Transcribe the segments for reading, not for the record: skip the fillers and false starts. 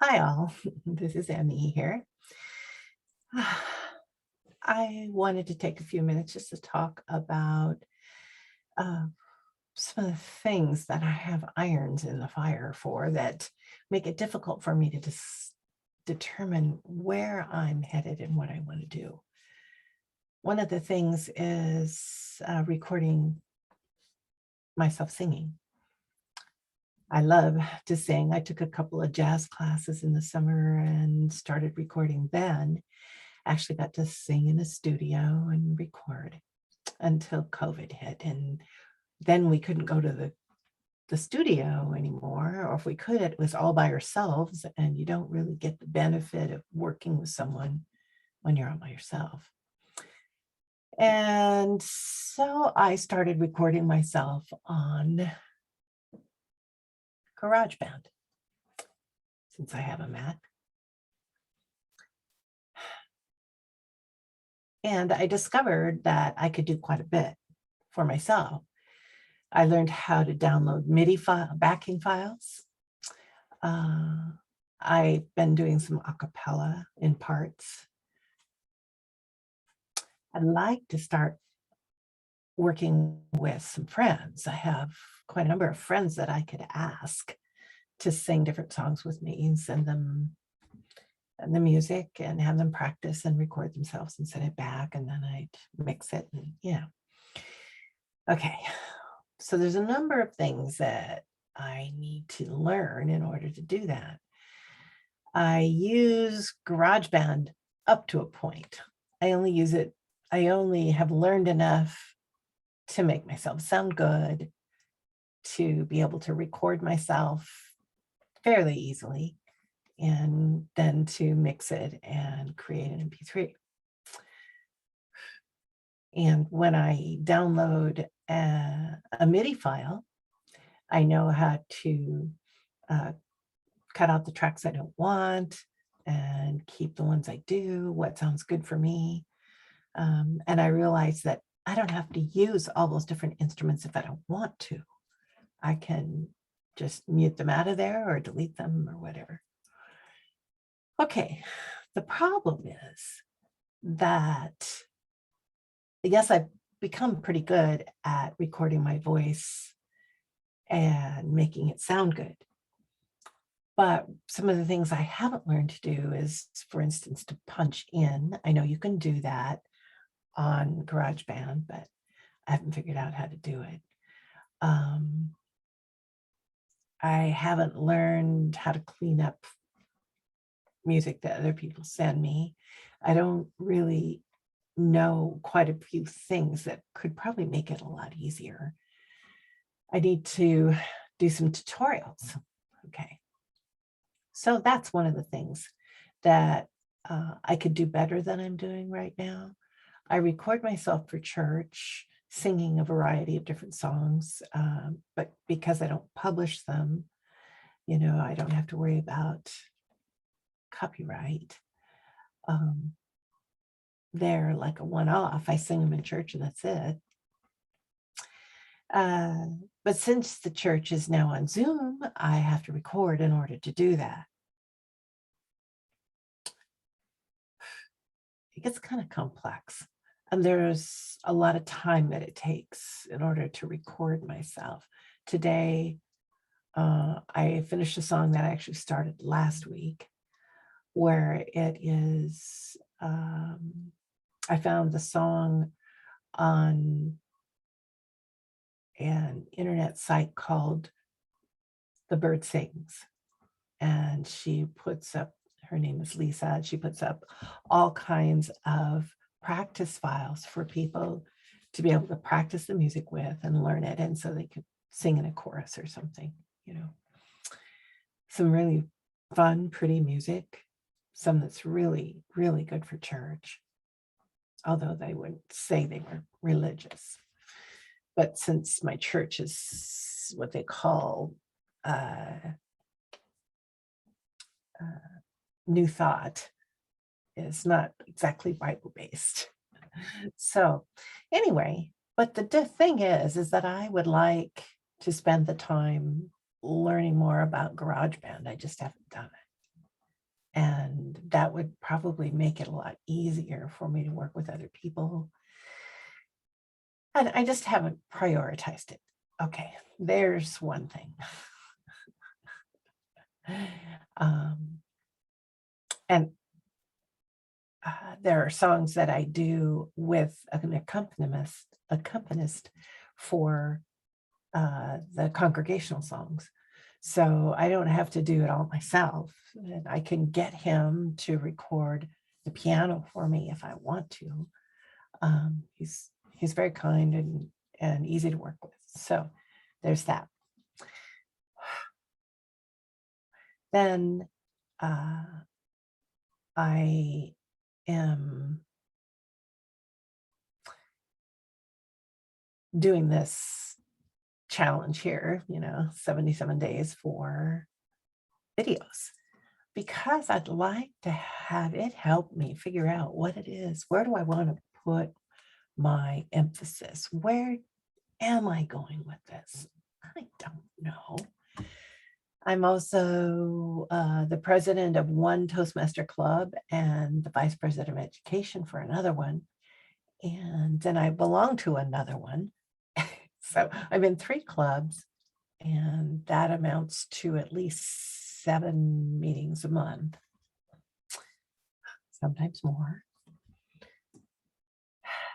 Hi, all. This is Emmy here. I wanted to take a few minutes just to talk about uh, some of the things that I have irons in the fire for that make it difficult for me to determine where I'm headed and what I want to do. One of the things is recording myself singing. I love to sing. I took a couple of jazz classes in the summer and started recording then. Actually got to sing in a studio and record until COVID hit. And then we couldn't go to the studio anymore, or if we could, it was all by ourselves, and you don't really get the benefit of working with someone when you're all by yourself. And so I started recording myself on GarageBand since I have a Mac. And I discovered that I could do quite a bit for myself. I learned how to download MIDI backing files. I've been doing some a cappella in parts. I'd like to start working with some friends. I have quite a number of friends that I could ask to sing different songs with me and send them the music and have them practice and record themselves and send it back, and then I'd mix it and Okay, so there's a number of things that I need to learn in order to do that. I use GarageBand up to a point. I only have learned enough to make myself sound good, to be able to record myself fairly easily, and then to mix it and create an MP3. And when I download a MIDI file, I know how to uh, cut out the tracks I don't want and keep the ones I do, what sounds good for me. And I realize that I don't have to use all those different instruments if I don't want to. I can just mute them out of there or delete them or whatever. Okay, the problem is that, yes, I've become pretty good at recording my voice and making it sound good. But some of the things I haven't learned to do is, for instance, to punch in. I know you can do that on GarageBand, but I haven't figured out how to do it. I haven't learned how to clean up music that other people send me. I don't really know quite a few things that could probably make it a lot easier. I need to do some tutorials. Okay. So that's one of the things that I could do better than I'm doing right now. I record myself for church, singing a variety of different songs, but because I don't publish them, I don't have to worry about copyright. They're like a one-off. I sing them in church and that's it. But since the church is now on Zoom, I have to record in order to do that. It gets kind of complex. And there's a lot of time that it takes in order to record myself. Today, I finished a song that I actually started last week, where it is, I found the song on an internet site called The Bird Sings. And she puts up, her name is Lisa, she puts up all kinds of practice files for people to be able to practice the music with and learn it. And so they could sing in a chorus or something, Some really fun, pretty music, some that's really, really good for church, although they wouldn't say they were religious. But since my church is what they call New Thought, is not exactly Bible-based. So anyway, but the thing is that I would like to spend the time learning more about GarageBand. I just haven't done it. And that would probably make it a lot easier for me to work with other people. And I just haven't prioritized it. Okay, there's one thing. And there are songs that I do with an accompanist for the congregational songs. So I don't have to do it all myself. And I can get him to record the piano for me if I want to. He's very kind and easy to work with. So there's that. Then I am doing this challenge here, 77 days for videos, because I'd like to have it help me figure out what it is. Where do I want to put my emphasis? Where am I going with this? I don't know. I'm also the president of one Toastmaster club and the vice president of education for another one. And then I belong to another one. So I'm in 3 clubs, and that amounts to at least 7 meetings a month, sometimes more.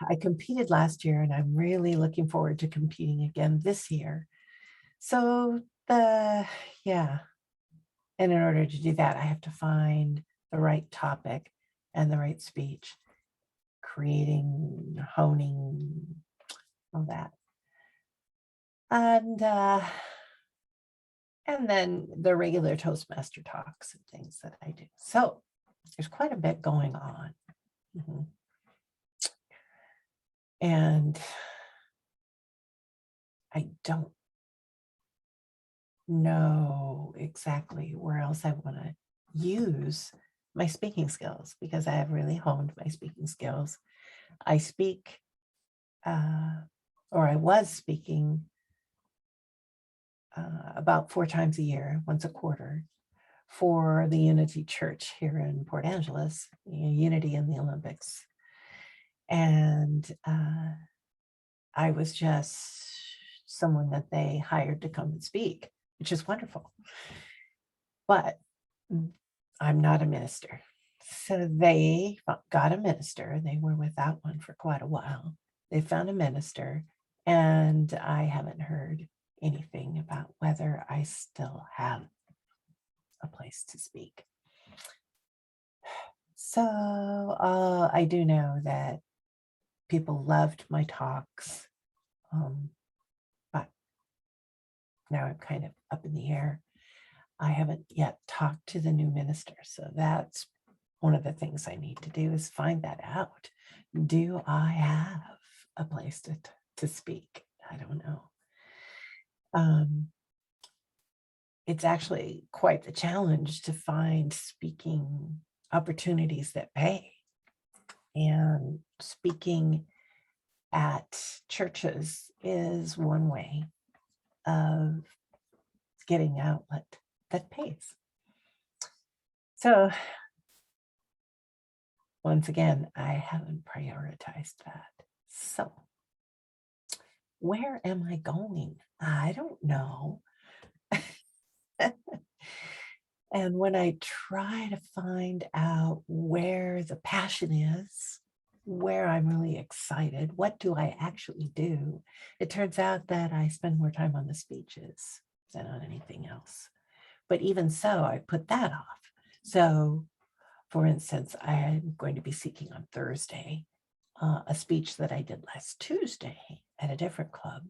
I competed last year, and I'm really looking forward to competing again this year. So and in order to do that, I have to find the right topic and the right speech, creating, honing, all that. And then the regular Toastmaster talks and things that I do. So there's quite a bit going on. Mm-hmm. And I don't know exactly where else I want to use my speaking skills, because I have really honed my speaking skills. I speak, or I was speaking about 4 times a year, once a quarter, for the Unity Church here in Port Angeles, Unity in the Olympics. And I was just someone that they hired to come and speak, which is wonderful. But I'm not a minister. So they got a minister. They were without one for quite a while. They found a minister, and I haven't heard anything about whether I still have a place to speak. So I do know that people loved my talks, but now I'm kind of up in the air. I haven't yet talked to the new minister, so that's one of the things I need to do, is find that out. Do I have a place to speak? I don't know. It's actually quite the challenge to find speaking opportunities that pay. And speaking at churches is one way of getting an outlet that pays. So once again, I haven't prioritized that. So where am I going? I don't know. And when I try to find out where the passion is, where I'm really excited, what do I actually do? It turns out that I spend more time on the speeches than on anything else. But even so, I put that off. So, for instance, I'm going to be speaking on Thursday, a speech that I did last Tuesday at a different club.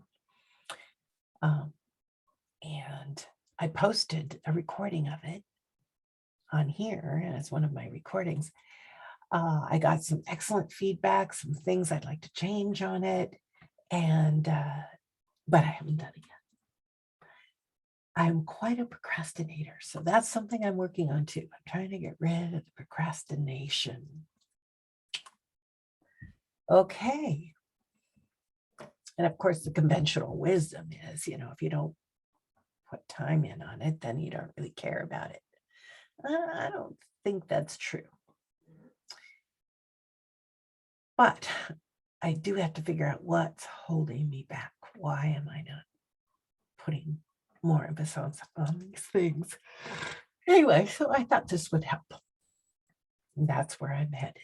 And I posted a recording of it on here, and it's one of my recordings. I got some excellent feedback, some things I'd like to change on it, and but I haven't done it yet. I'm quite a procrastinator, so that's something I'm working on too. I'm trying to get rid of the procrastination. Okay. And of course, the conventional wisdom is, if you don't put time in on it, then you don't really care about it. I don't think that's true. But I do have to figure out what's holding me back. Why am I not putting more emphasis on these things? Anyway, so I thought this would help. And that's where I'm headed.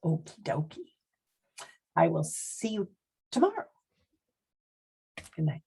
Okie dokie. I will see you tomorrow. Good night.